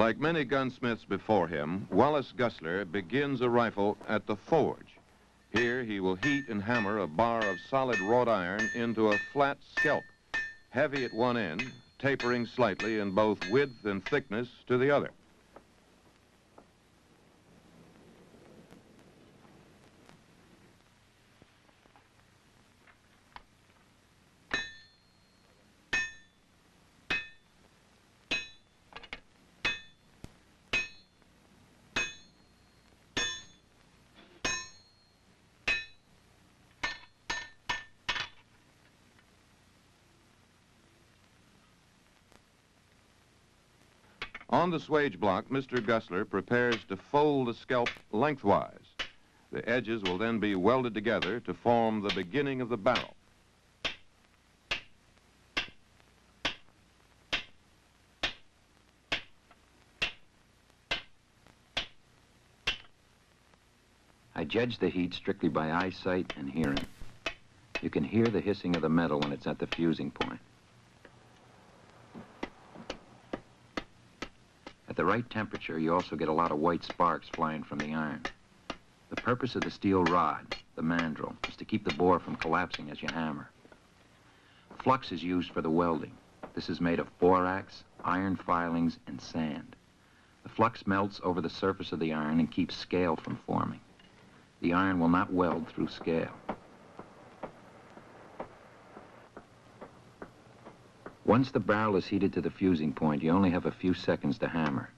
Like many gunsmiths before him, Wallace Gusler begins a rifle at the forge. Here he will heat and hammer a bar of solid wrought iron into a flat scalp, heavy at one end, tapering slightly in both width and thickness to the other. On the swage block, Mr. Gusler prepares to fold the scalp lengthwise. The edges will then be welded together to form the beginning of the barrel. I judge the heat strictly by eyesight and hearing. You can hear the hissing of the metal when it's at the fusing point. At the right temperature, you also get a lot of white sparks flying from the iron. The purpose of the steel rod, the mandrel, is to keep the bore from collapsing as you hammer. Flux is used for the welding. This is made of borax, iron filings, and sand. The flux melts over the surface of the iron and keeps scale from forming. The iron will not weld through scale. Once the barrel is heated to the fusing point, you only have a few seconds to hammer.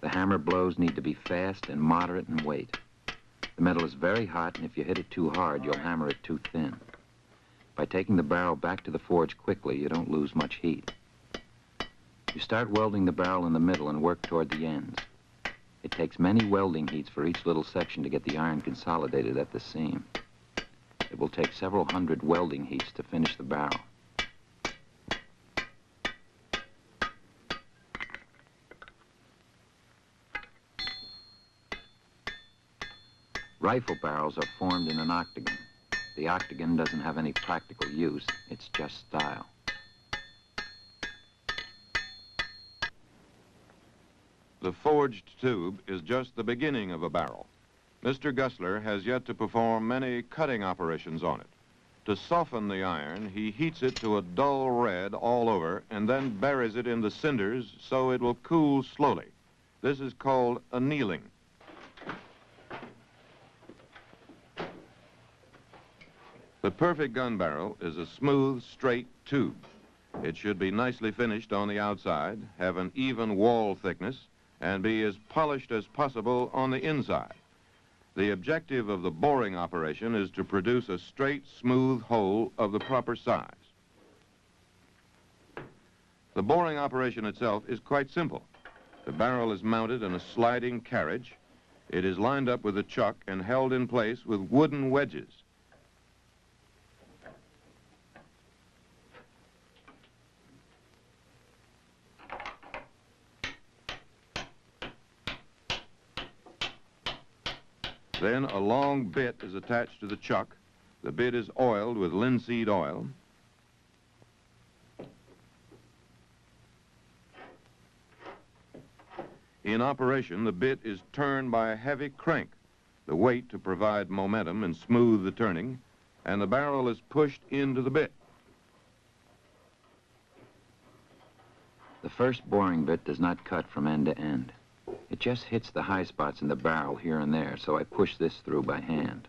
The hammer blows need to be fast and moderate in weight. The metal is very hot, and if you hit it too hard, you'll hammer it too thin. By taking the barrel back to the forge quickly, you don't lose much heat. You start welding the barrel in the middle and work toward the ends. It takes many welding heats for each little section to get the iron consolidated at the seam. It will take several hundred welding heats to finish the barrel. Rifle barrels are formed in an octagon. The octagon doesn't have any practical use, it's just style. The forged tube is just the beginning of a barrel. Mr. Gusler has yet to perform many cutting operations on it. To soften the iron, he heats it to a dull red all over and then buries it in the cinders so it will cool slowly. This is called annealing. The perfect gun barrel is a smooth, straight tube. It should be nicely finished on the outside, have an even wall thickness, and be as polished as possible on the inside. The objective of the boring operation is to produce a straight, smooth hole of the proper size. The boring operation itself is quite simple. The barrel is mounted in a sliding carriage. It is lined up with a chuck and held in place with wooden wedges. Then a long bit is attached to the chuck. The bit is oiled with linseed oil. In operation, the bit is turned by a heavy crank, the weight to provide momentum and smooth the turning, and the barrel is pushed into the bit. The first boring bit does not cut from end to end. It just hits the high spots in the barrel here and there, so I push this through by hand.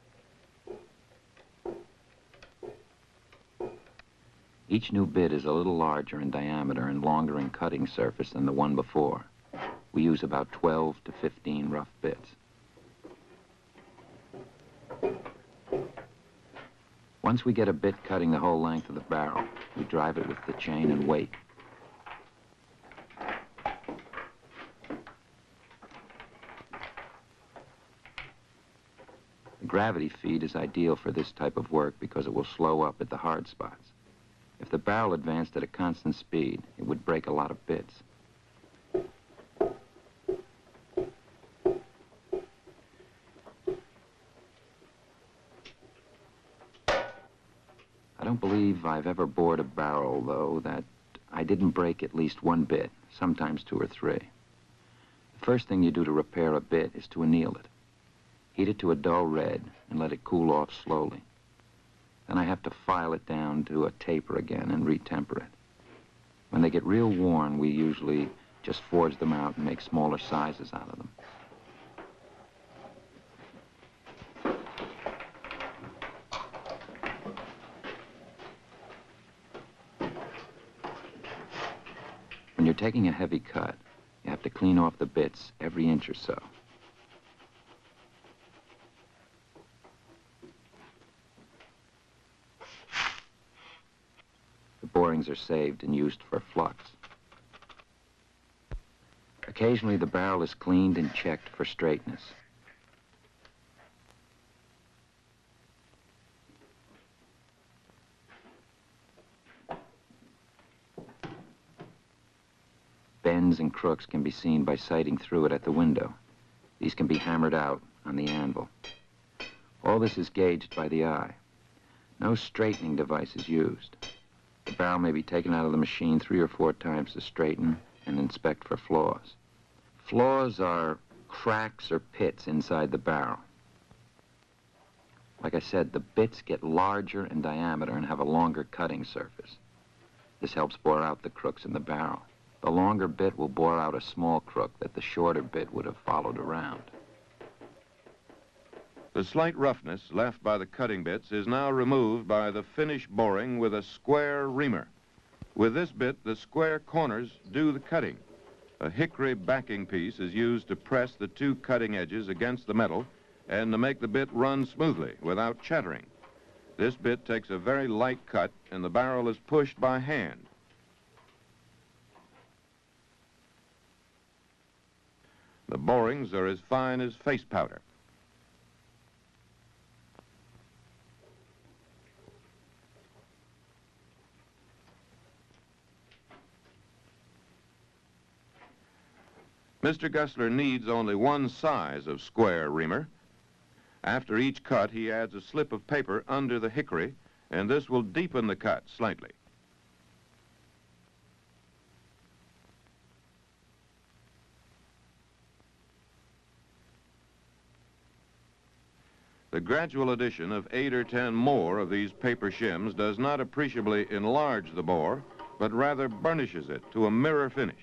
Each new bit is a little larger in diameter and longer in cutting surface than the one before. We use about 12 to 15 rough bits. Once we get a bit cutting the whole length of the barrel, we drive it with the chain and weight. The gravity feed is ideal for this type of work because it will slow up at the hard spots. If the barrel advanced at a constant speed, it would break a lot of bits. I don't believe I've ever bored a barrel, though, that I didn't break at least one bit, sometimes two or three. first thing you do to repair a bit is to anneal it. Heat it to a dull red and let it cool off slowly. Then I have to file it down to a taper again and retemper it. When they get real worn, we usually just forge them out and make smaller sizes out of them. When you're taking a heavy cut, you have to clean off the bits every inch or so. The borings are saved and used for flux. Occasionally, the barrel is cleaned and checked for straightness. Bends and crooks can be seen by sighting through it at the window. These can be hammered out on the anvil. All this is gauged by the eye. No straightening device is used. The barrel may be taken out of the machine 3 or 4 times to straighten and inspect for flaws. Flaws are cracks or pits inside the barrel. Like I said, the bits get larger in diameter and have a longer cutting surface. This helps bore out the crooks in the barrel. The longer bit will bore out a small crook that the shorter bit would have followed around. The slight roughness left by the cutting bits is now removed by the finish boring with a square reamer. With this bit, the square corners do the cutting. A hickory backing piece is used to press the 2 cutting edges against the metal and to make the bit run smoothly without chattering. This bit takes a very light cut and the barrel is pushed by hand. The borings are as fine as face powder. Mr. Gessler needs only 1 size of square reamer. After each cut, he adds a slip of paper under the hickory, and this will deepen the cut slightly. The gradual addition of 8 or 10 more of these paper shims does not appreciably enlarge the bore, but rather burnishes it to a mirror finish.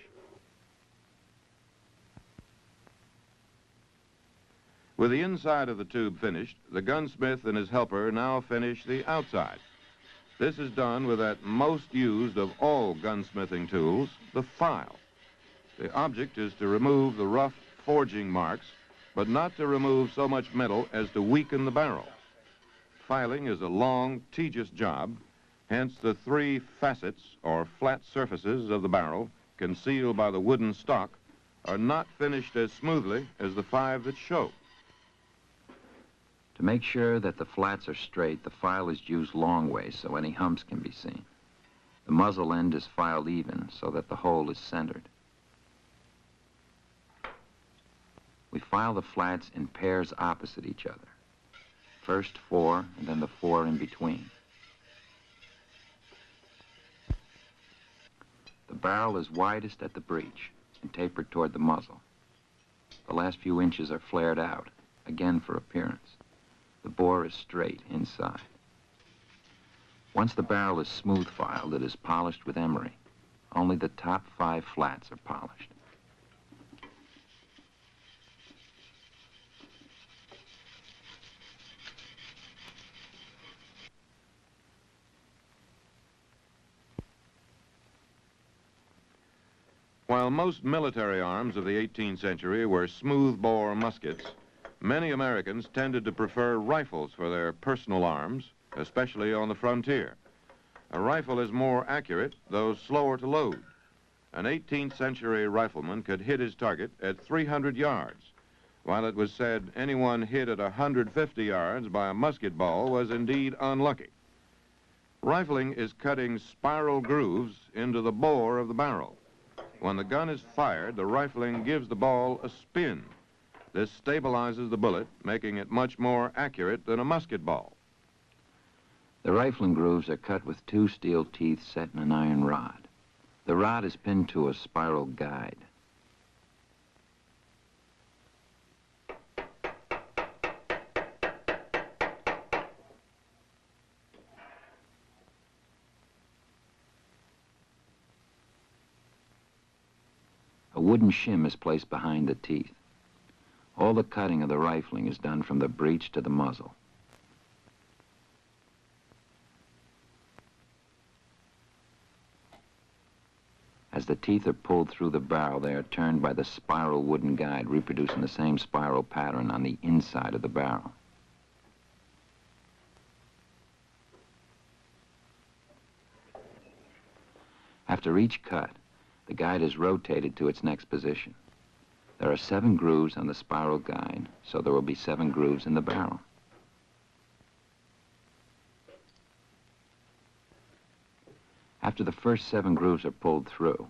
With the inside of the tube finished, the gunsmith and his helper now finish the outside. This is done with that most used of all gunsmithing tools, the file. The object is to remove the rough forging marks, but not to remove so much metal as to weaken the barrel. Filing is a long, tedious job, hence the 3 facets or flat surfaces of the barrel, concealed by the wooden stock, are not finished as smoothly as the 5 that show. To make sure that the flats are straight, the file is used long ways so any humps can be seen. The muzzle end is filed even so that the hole is centered. We file the flats in pairs opposite each other. First 4, and then the 4 in between. The barrel is widest at the breech and tapered toward the muzzle. The last few inches are flared out, again for appearance. The bore is straight inside. Once the barrel is smooth filed, it is polished with emery. Only the top 5 flats are polished. While most military arms of the 18th century were smooth-bore muskets, many Americans tended to prefer rifles for their personal arms, especially on the frontier. A rifle is more accurate, though slower to load. An 18th century rifleman could hit his target at 300 yards, while it was said anyone hit at 150 yards by a musket ball was indeed unlucky. Rifling is cutting spiral grooves into the bore of the barrel. When the gun is fired, the rifling gives the ball a spin. This stabilizes the bullet, making it much more accurate than a musket ball. The rifling grooves are cut with 2 steel teeth set in an iron rod. The rod is pinned to a spiral guide. wooden shim is placed behind the teeth. All the cutting of the rifling is done from the breech to the muzzle. As the teeth are pulled through the barrel, they are turned by the spiral wooden guide, reproducing the same spiral pattern on the inside of the barrel. After each cut, the guide is rotated to its next position. There are 7 grooves on the spiral guide, so there will be 7 grooves in the barrel. After the first 7 grooves are pulled through,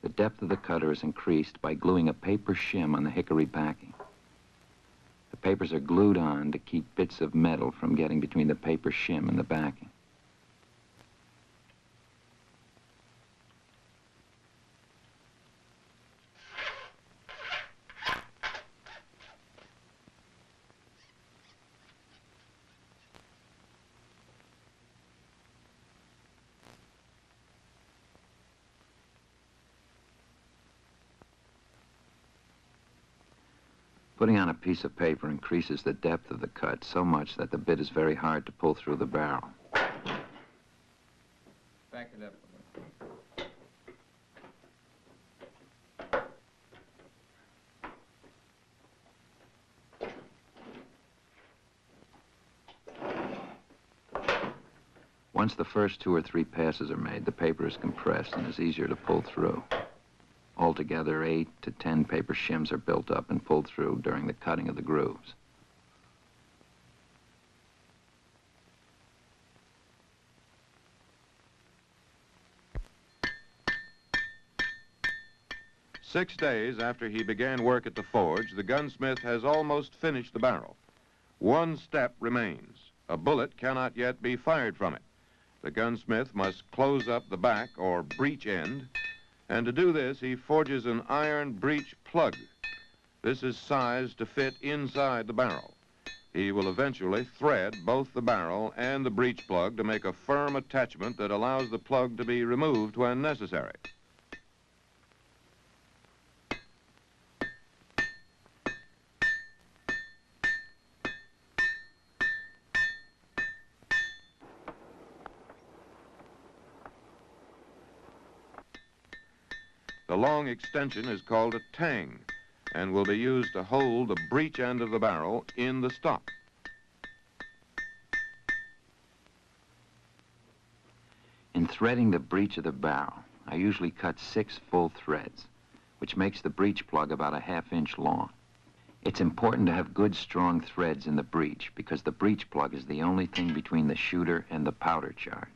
the depth of the cutter is increased by gluing a paper shim on the hickory backing. The papers are glued on to keep bits of metal from getting between the paper shim and the backing. Putting on a piece of paper increases the depth of the cut so much that the bit is very hard to pull through the barrel. Back it up a little. Once the first 2 or 3 passes are made, the paper is compressed and is easier to pull through. Altogether, 8 to 10 paper shims are built up and pulled through during the cutting of the grooves. Six days after he began work at the forge, the gunsmith has almost finished the barrel. One step remains. A bullet cannot yet be fired from it. The gunsmith must close up the back or breech end, and to do this, he forges an iron breech plug. This is sized to fit inside the barrel. He will eventually thread both the barrel and the breech plug to make a firm attachment that allows the plug to be removed when necessary. The long extension is called a tang and will be used to hold the breech end of the barrel in the stock. In threading the breech of the barrel, I usually cut 6 full threads, which makes the breech plug about a ½ inch long. It's important to have good, strong threads in the breech because the breech plug is the only thing between the shooter and the powder charge.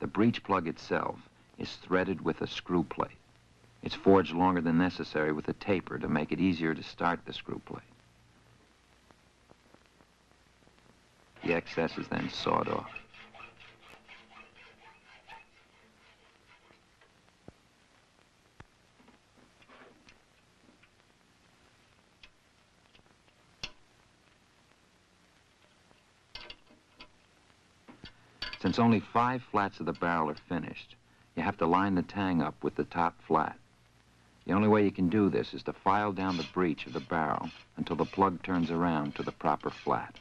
The breech plug itself is threaded with a screw plate. It's forged longer than necessary with a taper to make it easier to start the screw plate. The excess is then sawed off. Since only 5 flats of the barrel are finished, you have to line the tang up with the top flat. The only way you can do this is to file down the breech of the barrel until the plug turns around to the proper flat.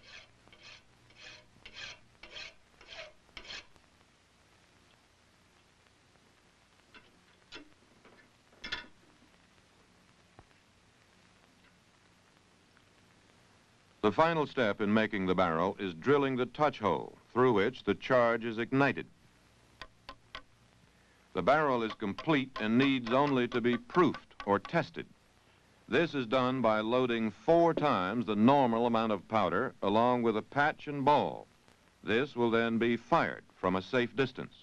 The final step in making the barrel is drilling the touch hole through which the charge is ignited. The barrel is complete and needs only to be proofed or tested. This is done by loading 4 times the normal amount of powder along with a patch and ball. This will then be fired from a safe distance.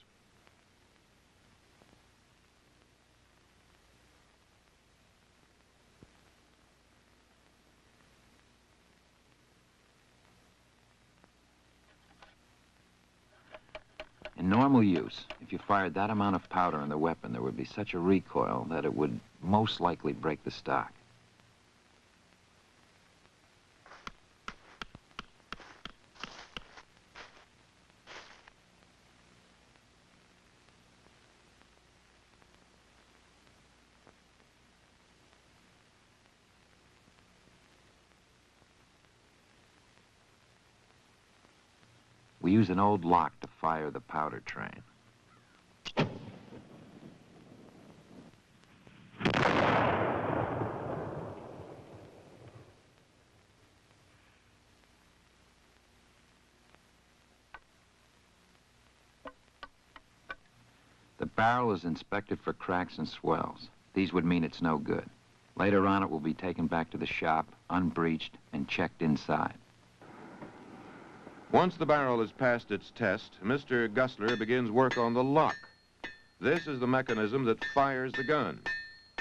In normal use, if you fired that amount of powder in the weapon, there would be such a recoil that it would most likely break the stock. We use an old lock to fire the powder train. The barrel is inspected for cracks and swells. These would mean it's no good. Later on, it will be taken back to the shop, unbreeched, and checked inside. Once the barrel has passed its test, Mr. Gusler begins work on the lock. This is the mechanism that fires the gun.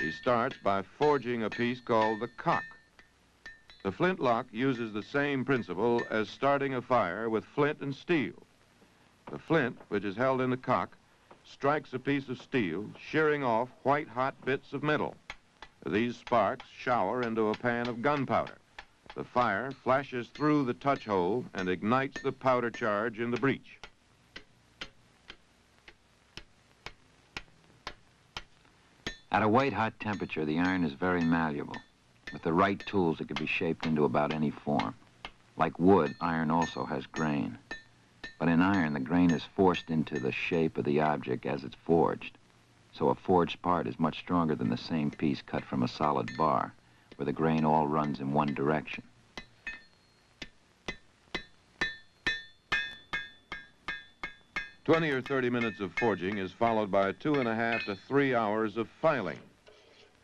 He starts by forging a piece called the cock. The flintlock uses the same principle as starting a fire with flint and steel. The flint, which is held in the cock, strikes a piece of steel, shearing off white-hot bits of metal. These sparks shower into a pan of gunpowder. The fire flashes through the touch hole and ignites the powder charge in the breech. At a white-hot temperature, the iron is very malleable. With the right tools, it can be shaped into about any form. Like wood, iron also has grain. But in iron, the grain is forced into the shape of the object as it's forged. So a forged part is much stronger than the same piece cut from a solid bar, where the grain all runs in one direction. "20 or 30 minutes of forging is followed by 2.5 to 3 hours of filing.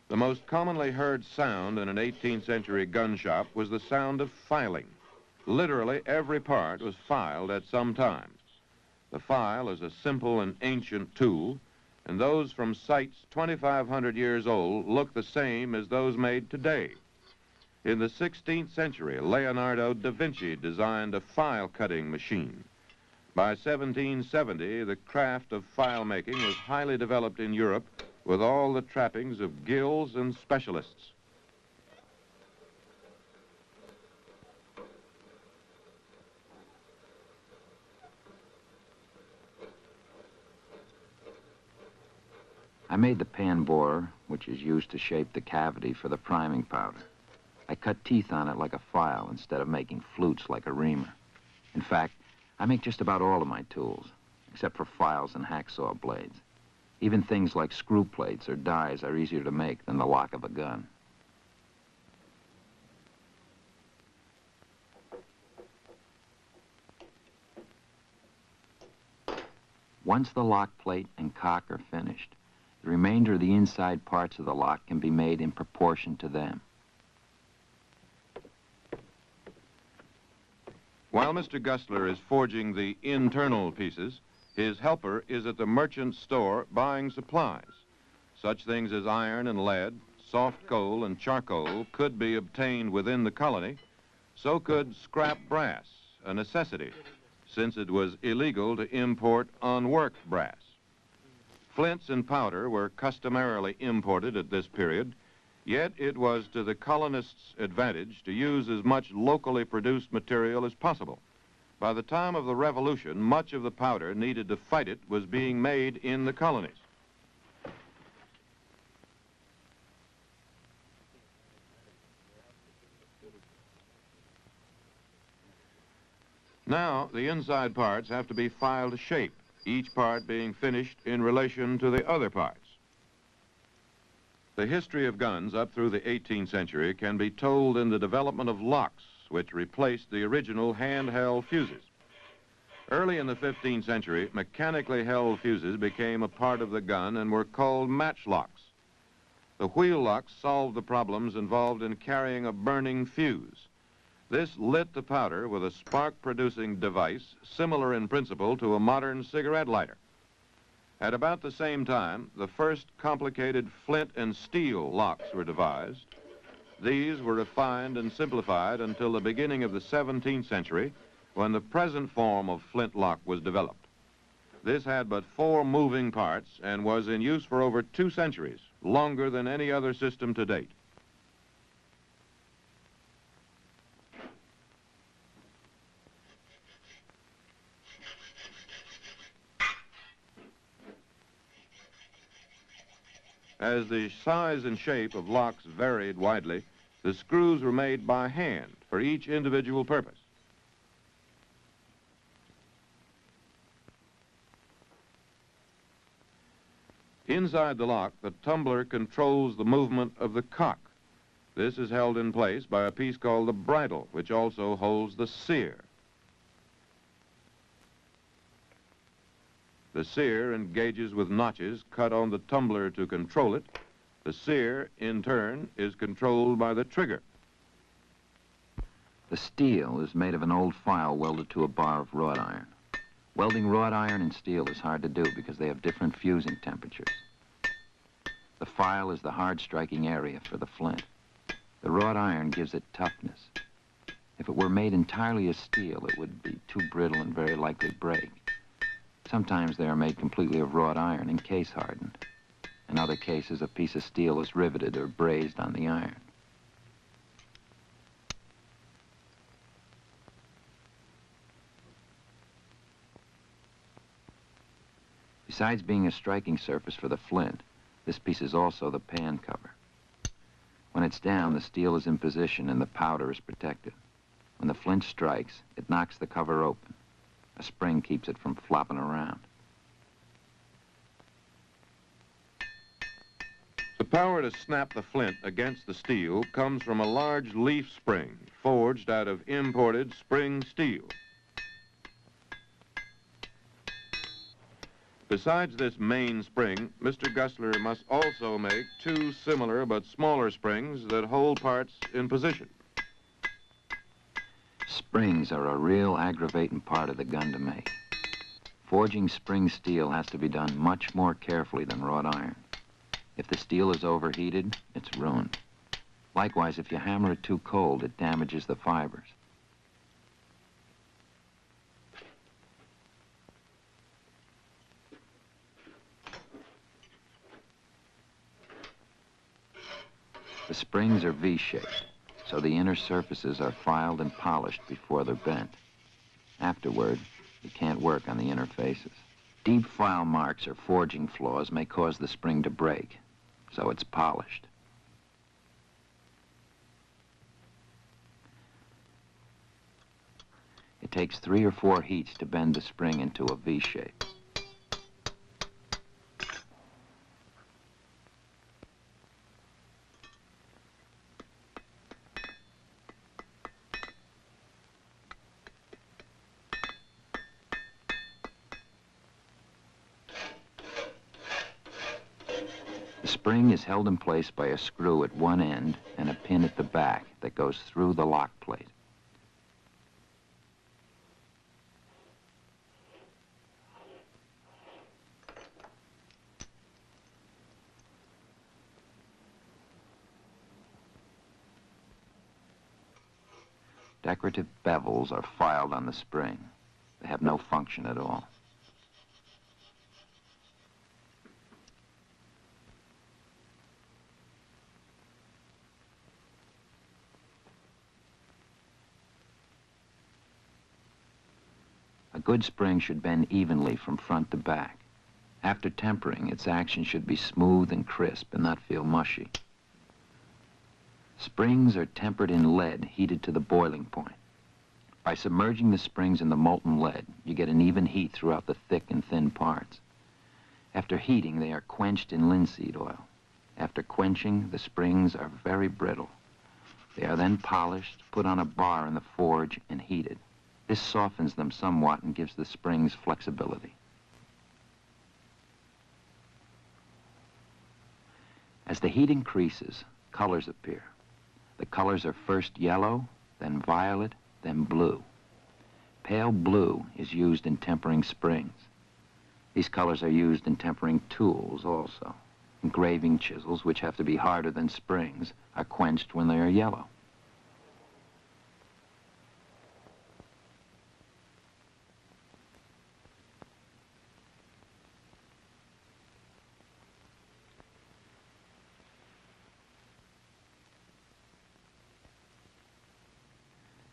The most commonly heard sound in an 18th century gun shop was the sound of filing. Literally every part was filed at some time. The file is a simple and ancient tool, and those from sites 2,500 years old look the same as those made today. In the 16th century, Leonardo da Vinci designed a file-cutting machine. By 1770, the craft of file making was highly developed in Europe with all the trappings of guilds and specialists. I made the pan borer, which is used to shape the cavity for the priming powder. I cut teeth on it like a file instead of making flutes like a reamer. In fact, I make just about all of my tools, except for files and hacksaw blades. Even things like screw plates or dies are easier to make than the lock of a gun. Once the lock plate and cock are finished, the remainder of the inside parts of the lock can be made in proportion to them. While Mr. Gusler is forging the internal pieces, his helper is at the merchant store buying supplies. Such things as iron and lead, soft coal and charcoal could be obtained within the colony. So could scrap brass, a necessity, since it was illegal to import unworked brass. Flints and powder were customarily imported at this period, yet it was to the colonists' advantage to use as much locally produced material as possible. By the time of the Revolution, much of the powder needed to fight it was being made in the colonies. Now, the inside parts have to be filed to shape, each part being finished in relation to the other parts. The history of guns up through the 18th century can be told in the development of locks, which replaced the original hand-held fuses. Early in the 15th century, mechanically held fuses became a part of the gun and were called matchlocks. The wheel locks solved the problems involved in carrying a burning fuse. This lit the powder with a spark-producing device similar in principle to a modern cigarette lighter. At about the same time, the first complicated flint and steel locks were devised. These were refined and simplified until the beginning of the 17th century, when the present form of flintlock was developed. This had but 4 moving parts and was in use for over 2 centuries, longer than any other system to date. As the size and shape of locks varied widely, the screws were made by hand for each individual purpose. Inside the lock, the tumbler controls the movement of the cock. This is held in place by a piece called the bridle, which also holds the sear. The sear engages with notches cut on the tumbler to control it. The sear, in turn, is controlled by the trigger. The steel is made of an old file welded to a bar of wrought iron. Welding wrought iron and steel is hard to do because they have different fusing temperatures. The file is the hard striking area for the flint. The wrought iron gives it toughness. If it were made entirely of steel, it would be too brittle and very likely break. Sometimes they are made completely of wrought iron and case hardened. In other cases, a piece of steel is riveted or brazed on the iron. Besides being a striking surface for the flint, this piece is also the pan cover. When it's down, the steel is in position and the powder is protected. When the flint strikes, it knocks the cover open. A spring keeps it from flopping around. The power to snap the flint against the steel comes from a large leaf spring forged out of imported spring steel. Besides this main spring, Mr. Gusler must also make two similar but smaller springs that hold parts in position. Springs are a real aggravating part of the gun to make. Forging spring steel has to be done much more carefully than wrought iron. If the steel is overheated, it's ruined. Likewise, if you hammer it too cold, it damages the fibers. The springs are V-shaped, so the inner surfaces are filed and polished before they're bent. Afterward, you can't work on the inner faces. Deep file marks or forging flaws may cause the spring to break, so it's polished. It takes 3 or 4 heats to bend the spring into a V shape. The spring is held in place by a screw at one end and a pin at the back that goes through the lock plate. Decorative bevels are filed on the spring. They have no function at all. A good spring should bend evenly from front to back. After tempering, its action should be smooth and crisp and not feel mushy. Springs are tempered in lead heated to the boiling point. By submerging the springs in the molten lead, you get an even heat throughout the thick and thin parts. After heating, they are quenched in linseed oil. After quenching, the springs are very brittle. They are then polished, put on a bar in the forge, and heated. This softens them somewhat and gives the springs flexibility. As the heat increases, colors appear. The colors are first yellow, then violet, then blue. Pale blue is used in tempering springs. These colors are used in tempering tools also. Engraving chisels, which have to be harder than springs, are quenched when they are yellow.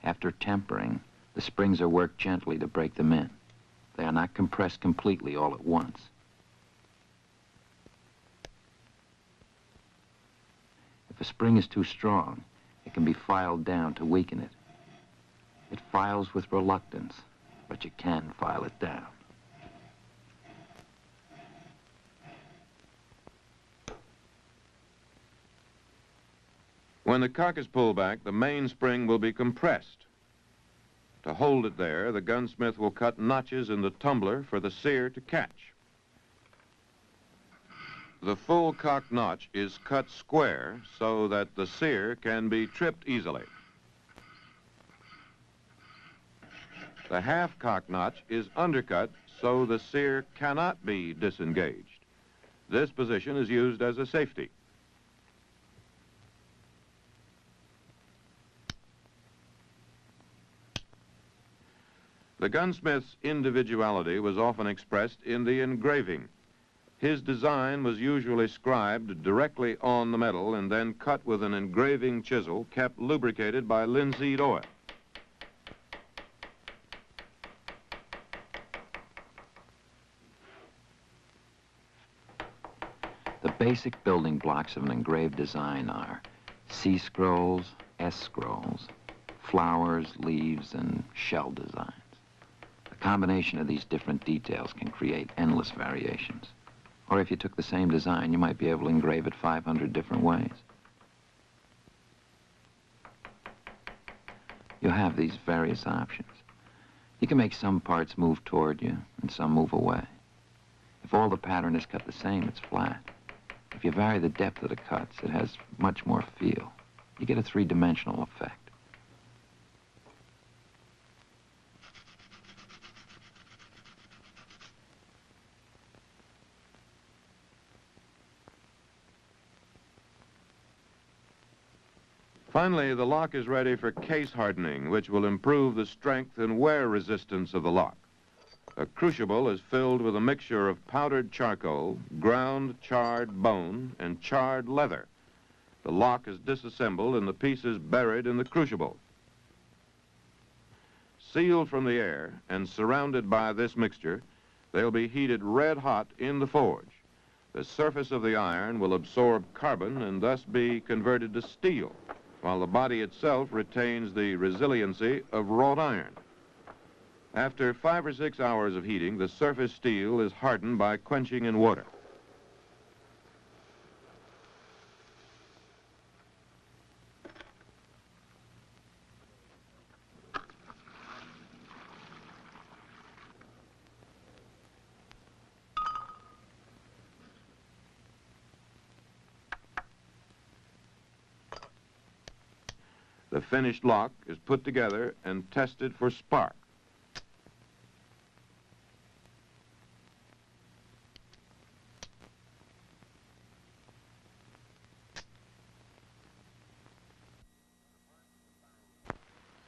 After tempering, the springs are worked gently to break them in. They are not compressed completely all at once. If a spring is too strong, it can be filed down to weaken it. It files with reluctance, but you can file it down. When the cock is pulled back, the mainspring will be compressed. To hold it there, the gunsmith will cut notches in the tumbler for the sear to catch. The full cock notch is cut square so that the sear can be tripped easily. The half cock notch is undercut so the sear cannot be disengaged. This position is used as a safety. The gunsmith's individuality was often expressed in the engraving. His design was usually scribed directly on the metal and then cut with an engraving chisel kept lubricated by linseed oil. The basic building blocks of an engraved design are C scrolls, S scrolls, flowers, leaves, and shell designs. The combination of these different details can create endless variations. Or if you took the same design, you might be able to engrave it 500 different ways. You have these various options. You can make some parts move toward you and some move away. If all the pattern is cut the same, it's flat. If you vary the depth of the cuts, it has much more feel. You get a three-dimensional effect. Finally, the lock is ready for case hardening, which will improve the strength and wear resistance of the lock. A crucible is filled with a mixture of powdered charcoal, ground charred bone, and charred leather. The lock is disassembled and the pieces buried in the crucible. Sealed from the air and surrounded by this mixture, they'll be heated red hot in the forge. The surface of the iron will absorb carbon and thus be converted to steel, while the body itself retains the resiliency of wrought iron. After 5 or 6 hours of heating, the surface steel is hardened by quenching in water. The finished lock is put together and tested for spark.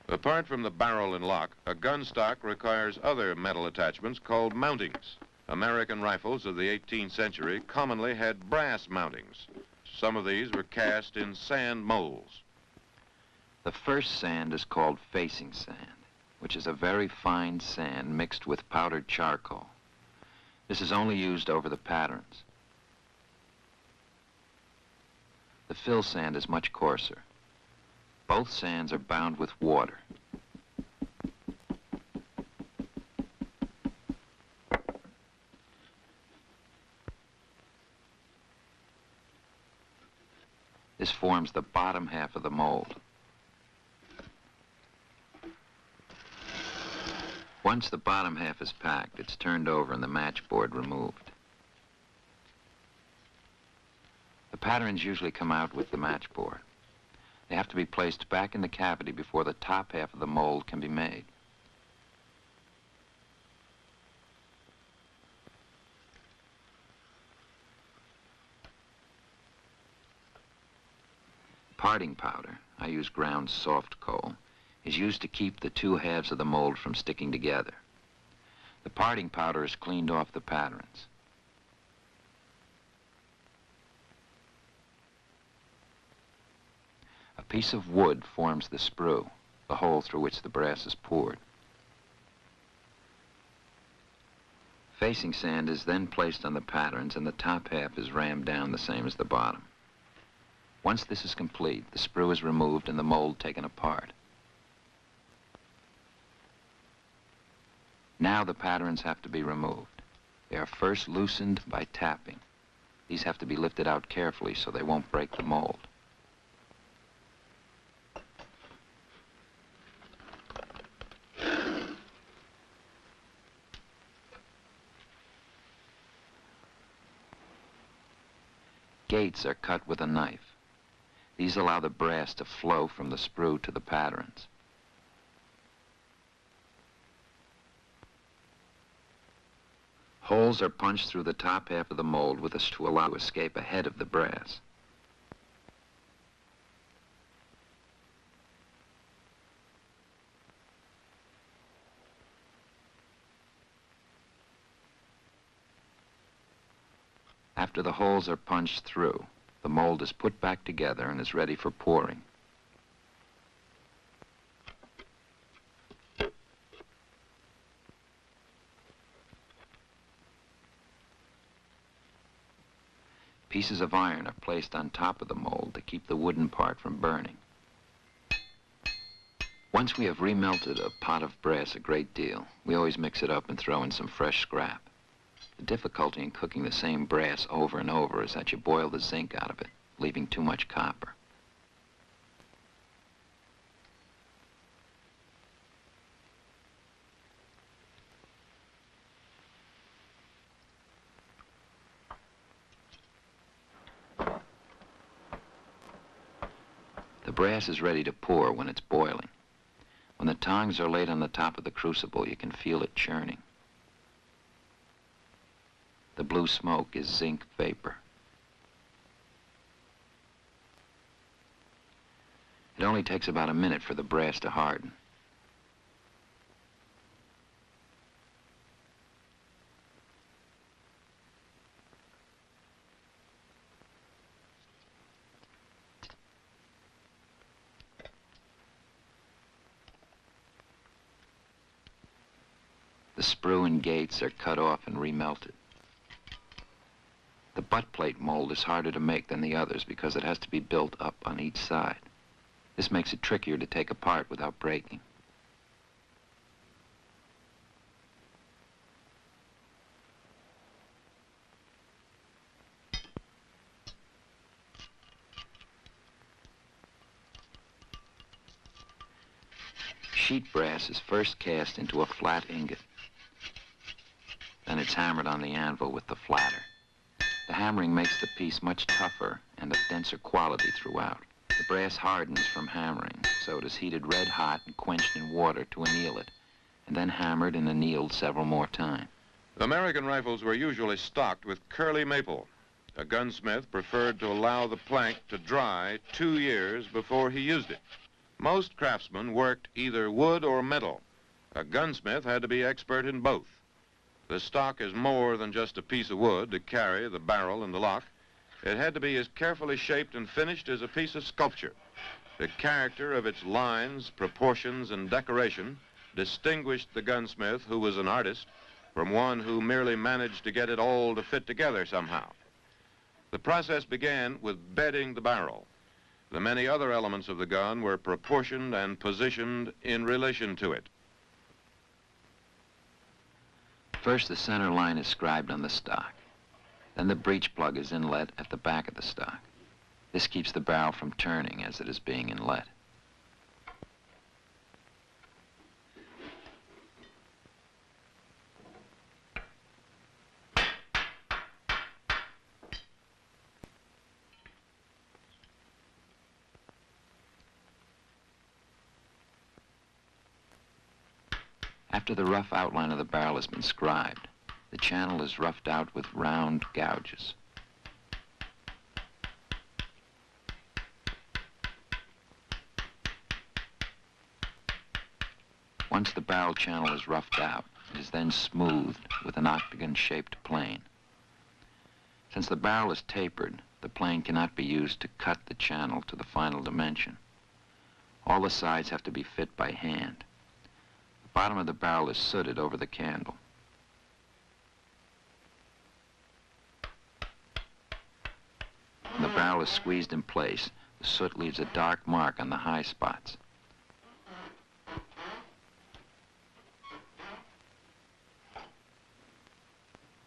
Apart from the barrel and lock, a gun stock requires other metal attachments called mountings. American rifles of the 18th century commonly had brass mountings. Some of these were cast in sand molds. The first sand is called facing sand, which is a very fine sand mixed with powdered charcoal. This is only used over the patterns. The fill sand is much coarser. Both sands are bound with water. This forms the bottom half of the mold. Once the bottom half is packed, it's turned over and the matchboard removed. The patterns usually come out with the matchboard. They have to be placed back in the cavity before the top half of the mold can be made. Parting powder, I use ground soft coal, is used to keep the two halves of the mold from sticking together. The parting powder is cleaned off the patterns. A piece of wood forms the sprue, the hole through which the brass is poured. Facing sand is then placed on the patterns and the top half is rammed down the same as the bottom. Once this is complete, the sprue is removed and the mold taken apart. Now the patterns have to be removed. They are first loosened by tapping. These have to be lifted out carefully so they won't break the mold. Gates are cut with a knife. These allow the brass to flow from the sprue to the patterns. Holes are punched through the top half of the mold with a to allow to escape ahead of the brass. After the holes are punched through, the mold is put back together and is ready for pouring. Pieces of iron are placed on top of the mold to keep the wooden part from burning. Once we have remelted a pot of brass a great deal, we always mix it up and throw in some fresh scrap. The difficulty in cooking the same brass over and over is that you boil the zinc out of it, leaving too much copper. The brass is ready to pour when it's boiling. When the tongs are laid on the top of the crucible, you can feel it churning. The blue smoke is zinc vapor. It only takes about a minute for the brass to harden. The sprue and gates are cut off and remelted. The butt plate mold is harder to make than the others because it has to be built up on each side. This makes it trickier to take apart without breaking. Sheet brass is first cast into a flat ingot. Then it's hammered on the anvil with the flatter. The hammering makes the piece much tougher and of denser quality throughout. The brass hardens from hammering, so it is heated red hot and quenched in water to anneal it, and then hammered and annealed several more times. American rifles were usually stocked with curly maple. A gunsmith preferred to allow the plank to dry 2 years before he used it. Most craftsmen worked either wood or metal. A gunsmith had to be expert in both. The stock is more than just a piece of wood to carry the barrel and the lock. It had to be as carefully shaped and finished as a piece of sculpture. The character of its lines, proportions, and decoration distinguished the gunsmith, who was an artist, from one who merely managed to get it all to fit together somehow. The process began with bedding the barrel. The many other elements of the gun were proportioned and positioned in relation to it. First, the center line is scribed on the stock. Then the breech plug is inlet at the back of the stock. This keeps the barrel from turning as it is being inlet. After the rough outline of the barrel has been scribed, the channel is roughed out with round gouges. Once the barrel channel is roughed out, it is then smoothed with an octagon-shaped plane. Since the barrel is tapered, the plane cannot be used to cut the channel to the final dimension. All the sides have to be fit by hand. The bottom of the barrel is sooted over the candle. When the barrel is squeezed in place, the soot leaves a dark mark on the high spots.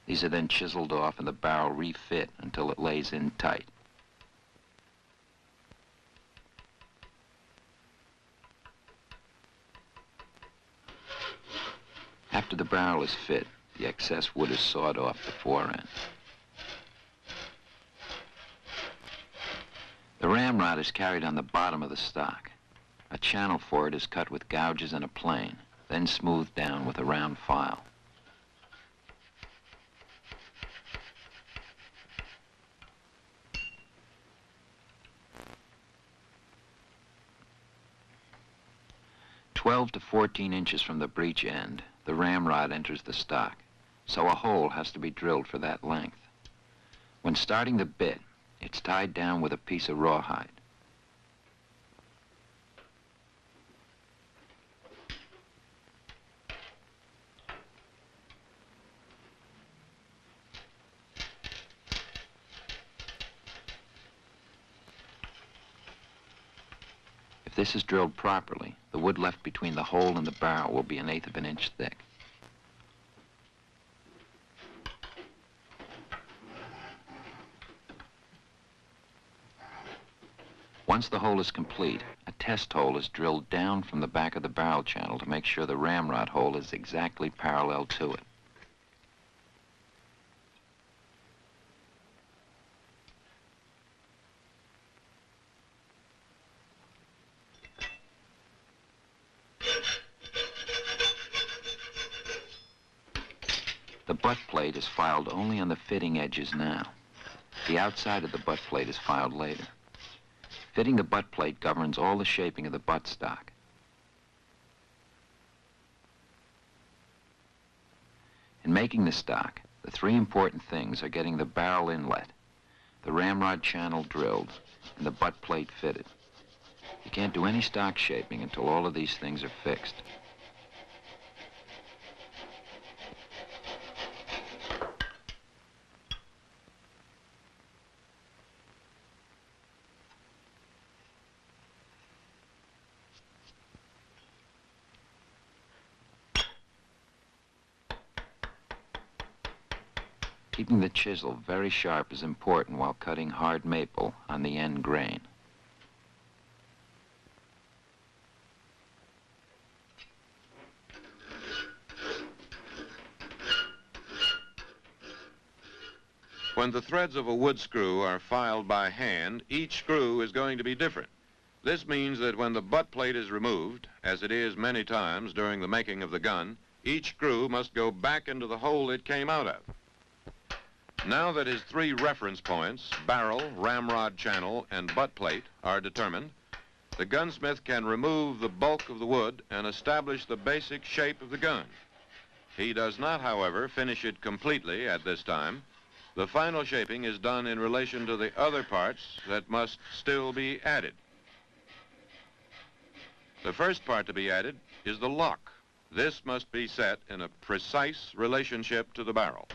These are then chiseled off and the barrel refit until it lays in tight. After the barrel is fit, the excess wood is sawed off the fore end. The ramrod is carried on the bottom of the stock. A channel for it is cut with gouges and a plane, then smoothed down with a round file. "12 to 14 inches from the breech end, the ramrod enters the stock, so a hole has to be drilled for that length. When starting the bit, it's tied down with a piece of rawhide. If this is drilled properly, the wood left between the hole and the barrel will be 1/8 of an inch thick. Once the hole is complete, a test hole is drilled down from the back of the barrel channel to make sure the ramrod hole is exactly parallel to it. The butt plate is filed only on the fitting edges now. The outside of the butt plate is filed later. Fitting the butt plate governs all the shaping of the butt stock. In making the stock, the 3 important things are getting the barrel inlet, the ramrod channel drilled, and the butt plate fitted. You can't do any stock shaping until all of these things are fixed. Keeping the chisel very sharp is important while cutting hard maple on the end grain. When the threads of a wood screw are filed by hand, each screw is going to be different. This means that when the butt plate is removed, as it is many times during the making of the gun, each screw must go back into the hole it came out of. Now that his 3 reference points, barrel, ramrod channel, and butt plate, are determined, the gunsmith can remove the bulk of the wood and establish the basic shape of the gun. He does not, however, finish it completely at this time. The final shaping is done in relation to the other parts that must still be added. The first part to be added is the lock. This must be set in a precise relationship to the barrel.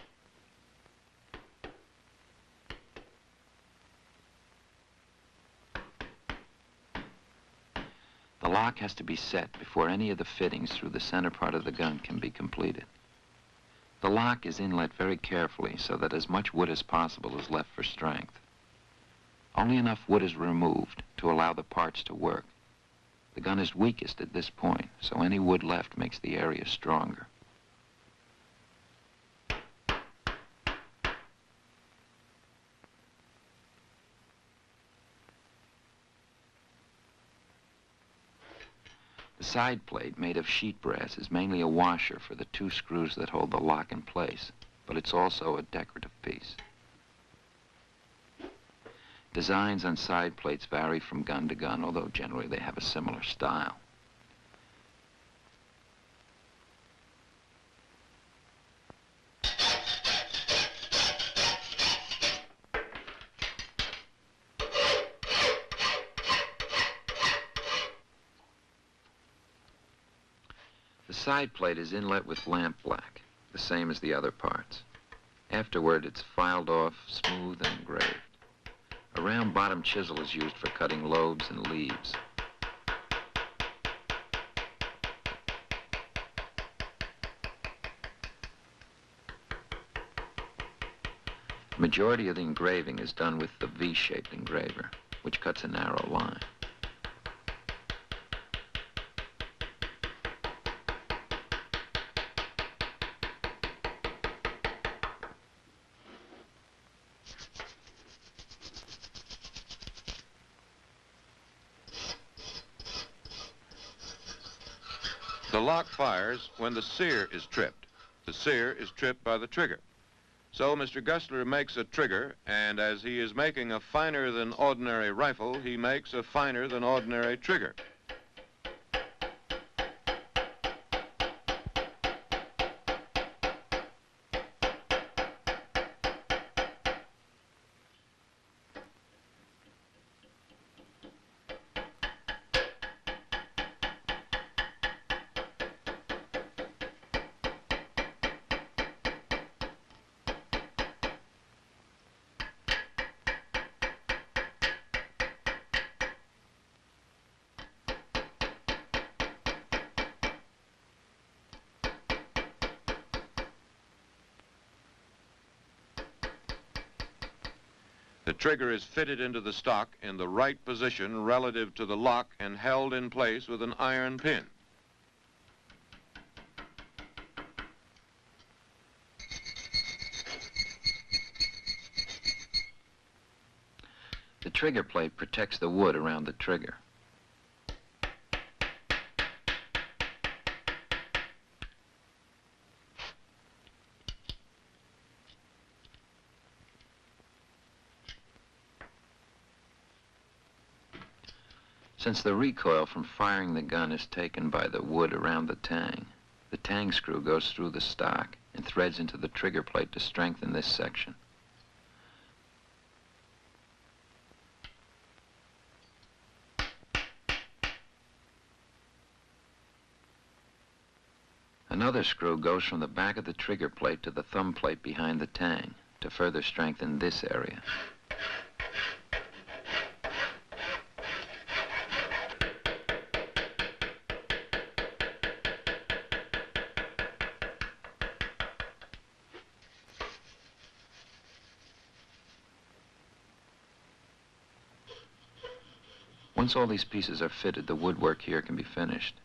The lock has to be set before any of the fittings through the center part of the gun can be completed. The lock is inlet very carefully so that as much wood as possible is left for strength. Only enough wood is removed to allow the parts to work. The gun is weakest at this point, so any wood left makes the area stronger. The side plate, made of sheet brass, is mainly a washer for the 2 screws that hold the lock in place, but it's also a decorative piece. Designs on side plates vary from gun to gun, although generally they have a similar style. The side plate is inlet with lamp black, the same as the other parts. Afterward, it's filed off, smooth, and engraved. A round bottom chisel is used for cutting lobes and leaves. The majority of the engraving is done with the V-shaped engraver, which cuts a narrow line. The lock fires when the sear is tripped. The sear is tripped by the trigger. So Mr. Gustler makes a trigger, and as he is making a finer than ordinary rifle, he makes a finer than ordinary trigger. The trigger is fitted into the stock in the right position relative to the lock and held in place with an iron pin. The trigger plate protects the wood around the trigger. Since the recoil from firing the gun is taken by the wood around the tang screw goes through the stock and threads into the trigger plate to strengthen this section. Another screw goes from the back of the trigger plate to the thumb plate behind the tang to further strengthen this area. Once all these pieces are fitted, the woodwork here can be finished.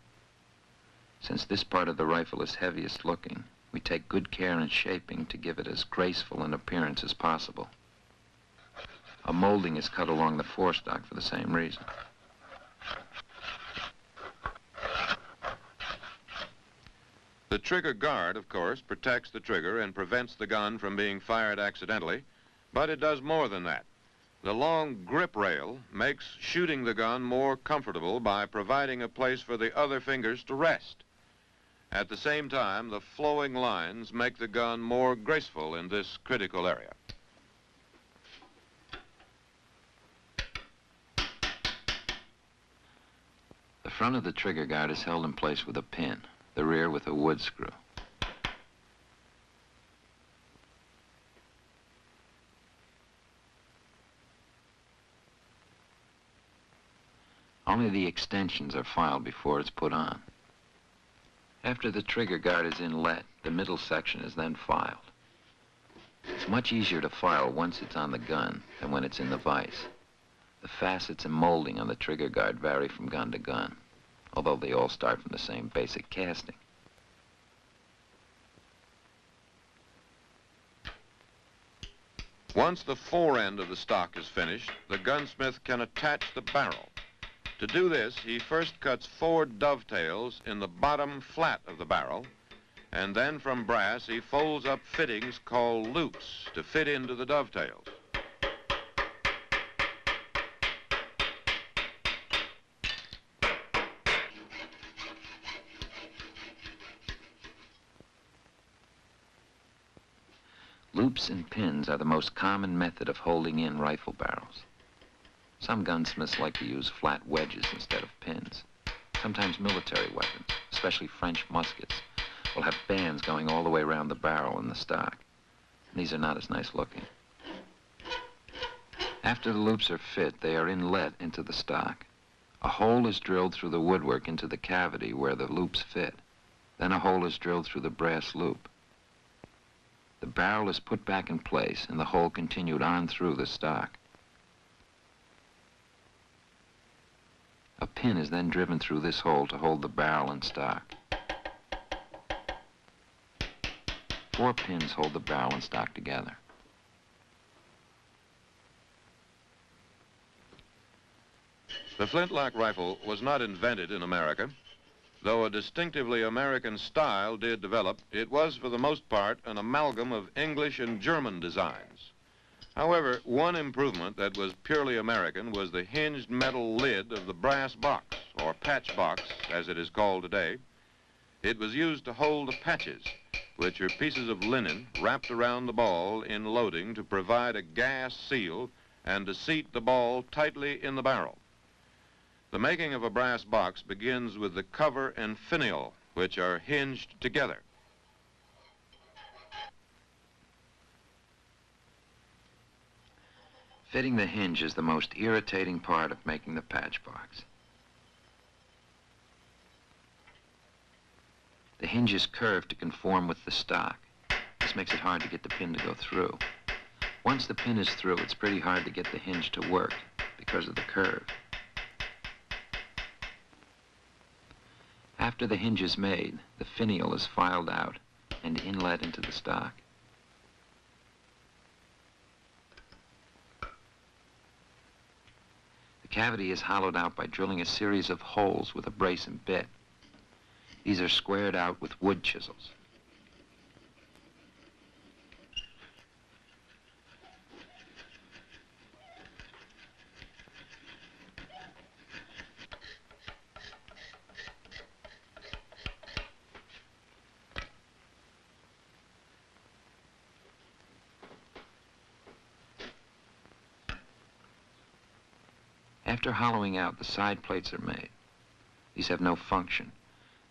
Since this part of the rifle is heaviest looking, we take good care in shaping to give it as graceful an appearance as possible. A molding is cut along the forestock for the same reason. The trigger guard, of course, protects the trigger and prevents the gun from being fired accidentally, but it does more than that. The long grip rail makes shooting the gun more comfortable by providing a place for the other fingers to rest. At the same time, the flowing lines make the gun more graceful in this critical area. The front of the trigger guard is held in place with a pin, the rear with a wood screw. Only the extensions are filed before it's put on. After the trigger guard is inlet, the middle section is then filed. It's much easier to file once it's on the gun than when it's in the vise. The facets and molding on the trigger guard vary from gun to gun, although they all start from the same basic casting. Once the fore end of the stock is finished, the gunsmith can attach the barrel. To do this, he first cuts 4 dovetails in the bottom flat of the barrel, and then from brass he folds up fittings called loops to fit into the dovetails. Loops and pins are the most common method of holding in rifle barrels. Some gunsmiths like to use flat wedges instead of pins. Sometimes military weapons, especially French muskets, will have bands going all the way around the barrel and the stock. And these are not as nice looking. After the loops are fit, they are inlet into the stock. A hole is drilled through the woodwork into the cavity where the loops fit. Then a hole is drilled through the brass loop. The barrel is put back in place and the hole continued on through the stock. A pin is then driven through this hole to hold the barrel and stock. 4 pins hold the barrel and stock together. The flintlock rifle was not invented in America. Though a distinctively American style did develop, it was for the most part an amalgam of English and German designs. However, one improvement that was purely American was the hinged metal lid of the brass box, or patch box, as it is called today. It was used to hold the patches, which are pieces of linen wrapped around the ball in loading to provide a gas seal and to seat the ball tightly in the barrel. The making of a brass box begins with the cover and finial, which are hinged together. Fitting the hinge is the most irritating part of making the patch box. The hinge is curved to conform with the stock. This makes it hard to get the pin to go through. Once the pin is through, it's pretty hard to get the hinge to work because of the curve. After the hinge is made, the finial is filed out and inlet into the stock. The cavity is hollowed out by drilling a series of holes with a brace and bit. These are squared out with wood chisels. After hollowing out, the side plates are made. These have no function.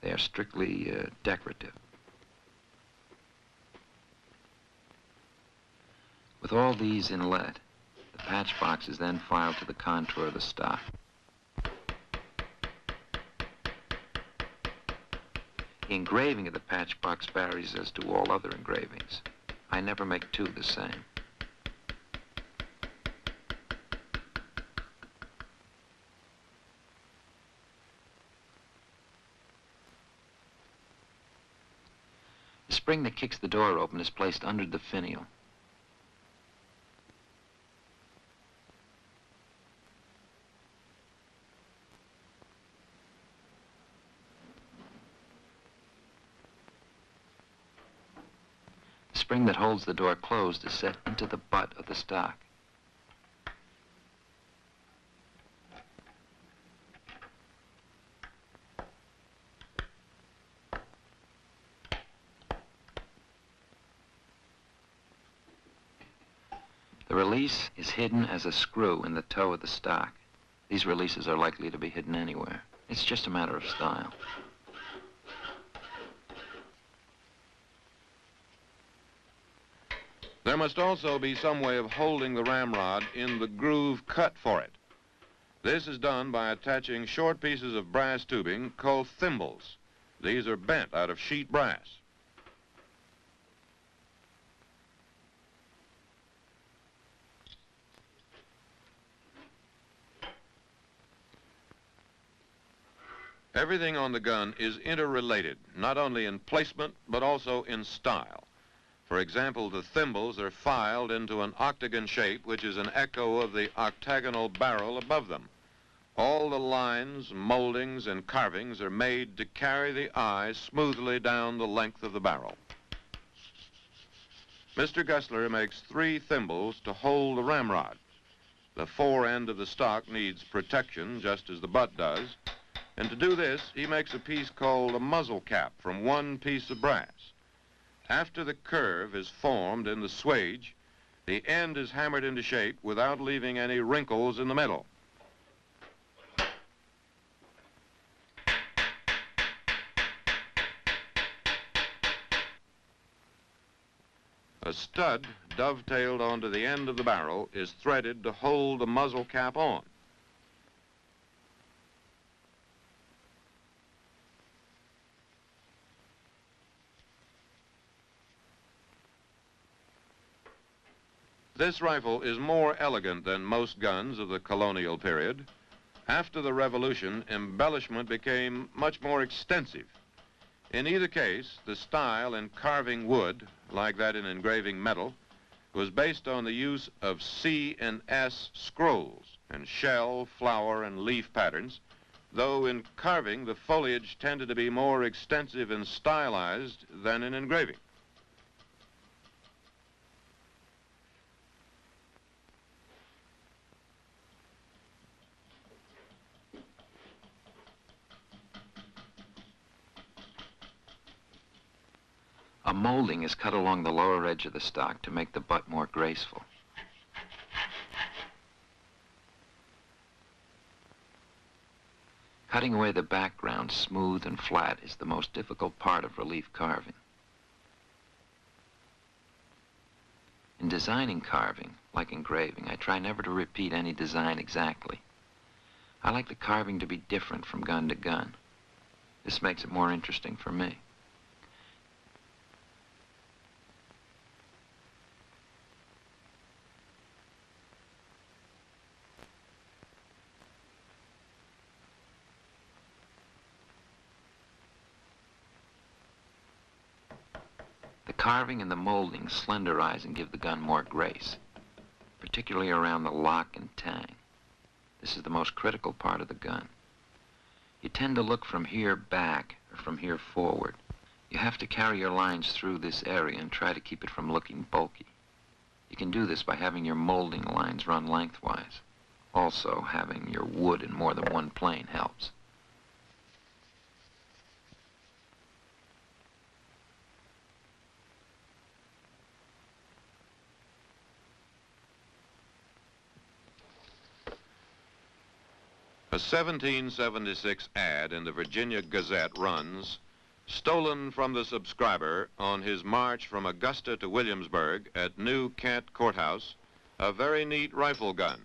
They are strictly decorative. With all these inlet, the patch box is then filed to the contour of the stock. The engraving of the patch box varies as do all other engravings. I never make two the same. The spring that kicks the door open is placed under the finial. The spring that holds the door closed is set into the butt of the stock. The release is hidden as a screw in the toe of the stock. These releases are likely to be hidden anywhere. It's just a matter of style. There must also be some way of holding the ramrod in the groove cut for it. This is done by attaching short pieces of brass tubing called thimbles. These are bent out of sheet brass. Everything on the gun is interrelated, not only in placement, but also in style. For example, the thimbles are filed into an octagon shape, which is an echo of the octagonal barrel above them. All the lines, moldings, and carvings are made to carry the eye smoothly down the length of the barrel. Mr. Gessler makes 3 thimbles to hold the ramrod. The fore end of the stock needs protection, just as the butt does. And to do this, he makes a piece called a muzzle cap from one piece of brass. After the curve is formed in the swage, the end is hammered into shape without leaving any wrinkles in the middle. A stud dovetailed onto the end of the barrel is threaded to hold the muzzle cap on. This rifle is more elegant than most guns of the colonial period. After the Revolution, embellishment became much more extensive. In either case, the style in carving wood, like that in engraving metal, was based on the use of C and S scrolls and shell, flower, and leaf patterns, though in carving the foliage tended to be more extensive and stylized than in engraving. A molding is cut along the lower edge of the stock to make the butt more graceful. Cutting away the background smooth and flat is the most difficult part of relief carving. In designing carving, like engraving, I try never to repeat any design exactly. I like the carving to be different from gun to gun. This makes it more interesting for me. The carving and the molding slenderize and give the gun more grace, particularly around the lock and tang. This is the most critical part of the gun. You tend to look from here back or from here forward. You have to carry your lines through this area and try to keep it from looking bulky. You can do this by having your molding lines run lengthwise. Also, having your wood in more than one plane helps. A 1776 ad in the Virginia Gazette runs, "Stolen from the subscriber on his march from Augusta to Williamsburg at New Kent Courthouse, a very neat rifle gun,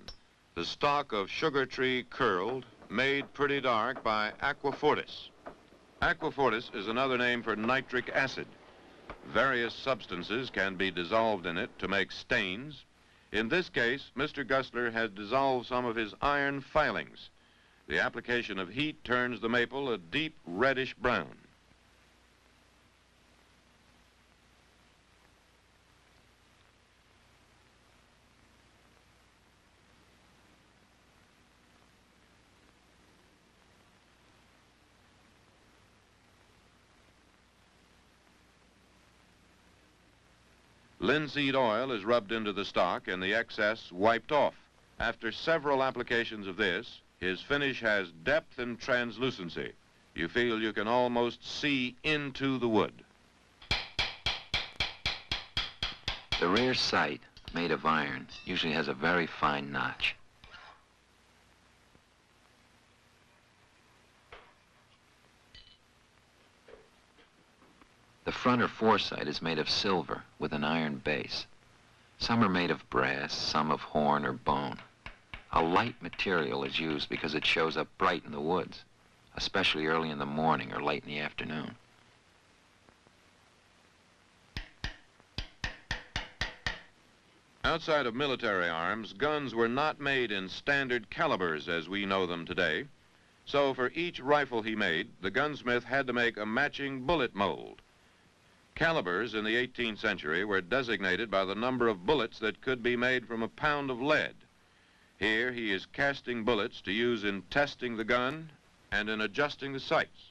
the stock of sugar tree curled, made pretty dark by Aquafortis." Aquafortis is another name for nitric acid. Various substances can be dissolved in it to make stains. In this case, Mr. Gusler has dissolved some of his iron filings. The application of heat turns the maple a deep reddish brown. Linseed oil is rubbed into the stock and the excess wiped off. After several applications of this, his finish has depth and translucency. You feel you can almost see into the wood. The rear sight, made of iron, usually has a very fine notch. The front or foresight is made of silver with an iron base. Some are made of brass, some of horn or bone. A light material is used because it shows up bright in the woods, especially early in the morning or late in the afternoon. Outside of military arms, guns were not made in standard calibers as we know them today. So for each rifle he made, the gunsmith had to make a matching bullet mold. Calibers in the 18th century were designated by the number of bullets that could be made from a pound of lead. Here he is casting bullets to use in testing the gun and in adjusting the sights.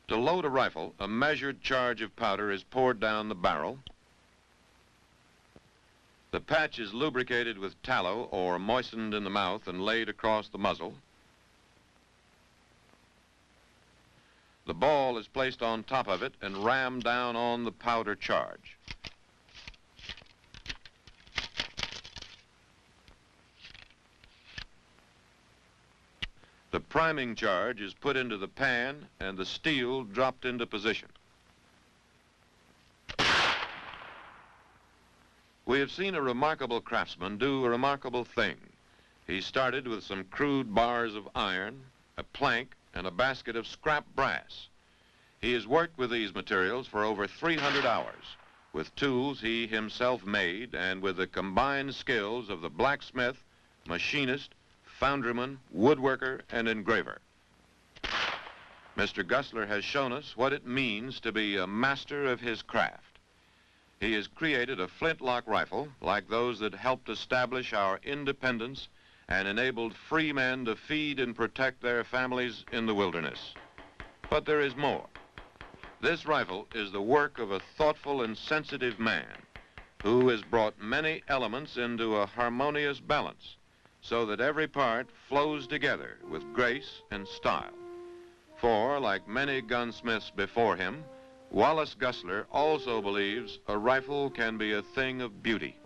To load a rifle, a measured charge of powder is poured down the barrel. The patch is lubricated with tallow or moistened in the mouth and laid across the muzzle. The ball is placed on top of it and rammed down on the powder charge. The priming charge is put into the pan and the steel dropped into position. We have seen a remarkable craftsman do a remarkable thing. He started with some crude bars of iron, a plank, and a basket of scrap brass. He has worked with these materials for over 300 hours, with tools he himself made and with the combined skills of the blacksmith, machinist, foundryman, woodworker, and engraver. Mr. Gusler has shown us what it means to be a master of his craft. He has created a flintlock rifle like those that helped establish our independence and enabled free men to feed and protect their families in the wilderness. But there is more. This rifle is the work of a thoughtful and sensitive man who has brought many elements into a harmonious balance so that every part flows together with grace and style. For, like many gunsmiths before him, Wallace Gusler also believes a rifle can be a thing of beauty.